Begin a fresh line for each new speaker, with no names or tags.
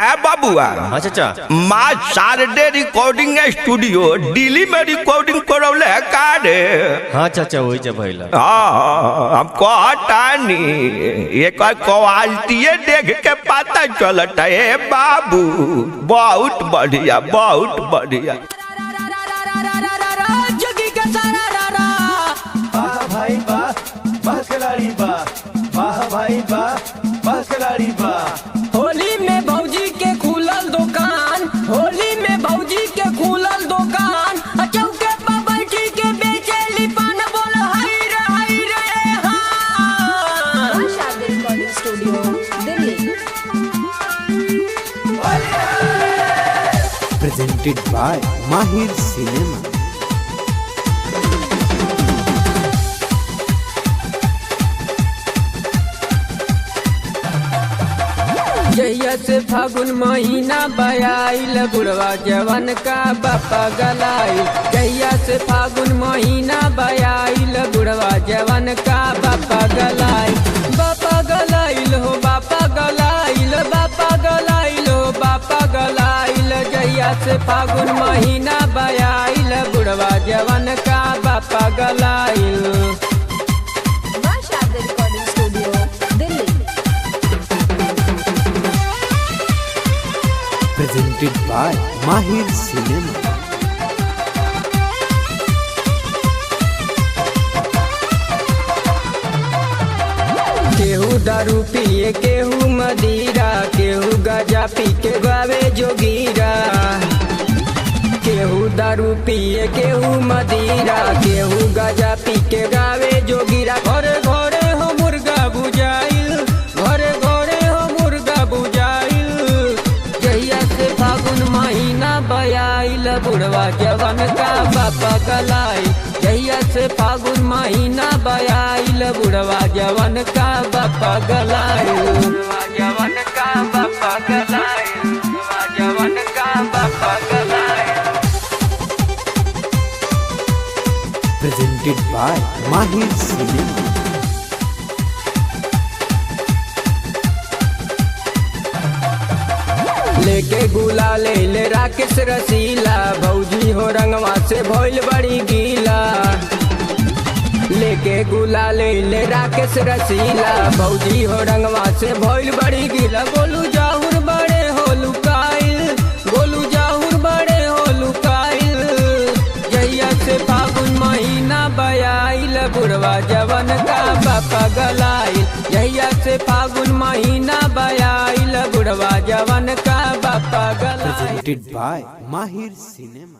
है बाबुआ।
हाँ चाचा।
माँ सारडे रिकॉर्डिंग स्टूडियो दिल्ली में रिकॉर्डिंग करौले है का रे?
हाँ चाचा वही जब भइला।
हाँ हम कहतानी एक क्वालिटी देख के पता चलता है बाबू। बहुत बढ़िया बहुत बढ़िया।
भाई वाह खिलाड़ी वाह भाई वाह खिलाड़ी वाह।
होली में भौजी के खुलल दुकान, होली में भौजी के खुलल दुकान, चौके पर बैठी के बेचेली पान। बोल हाय रे हाँ।
Recording studio Delhi.
Presented by Mahir cinema.
जहिया से फागुन महीना बयाइल बुढ़वा जवन का बापा गलाई। जहिया से फागुन महीना बयाइल बुढ़वा जवन का बापा गलाई। बापा गलाइल हो बापा गलाइल, बापा गलाइल हो बापा गलाइल। जहिया से फागुन महीना बयाइल बुढ़वा जवन का बापा गलाइल।
Recording studio Delhi.
Presented by Mahir cinema.
केहू दारू पिए केहू मदिरा, केहू गजा पी के गावे जोगीरा। केहू दारू पिए केहू मदिरा, केहू गजा पी के गावे जोगीरा। घरे घरे हो मुर्गा बुझाइल, घरे घरे हो मुर्गा बुझाइल। जहिया से फागुन महीना बयाइल बुढ़वा जवन का बापा गलाई। जहिया से फागुन महीना बयाइल बुढ़वा जवन का बापा गलाई। जवन का बापा गलाई, जवन का बापा गलाई।
Presented by Mahir cinema.
लेके गुला ले राकेश रसीला, भौजी हो रंगवा से भइल बड़ी गीला। लेके गुला ले राकेश रसीला, भौजी हो रंगवा से भइल बड़ी गीला। बोलू जाहुर बड़े हो लुकाइल, बोलू जाहुर बड़े हो लुकाइल। जहिया से फागुन महीना बयाइल बुढ़वा जवन का बापा गलाइल। जहिया से फागुन महीना बयाइल बुढ़वा जवन का बापा गलाइल।
Presented by Mahir cinema.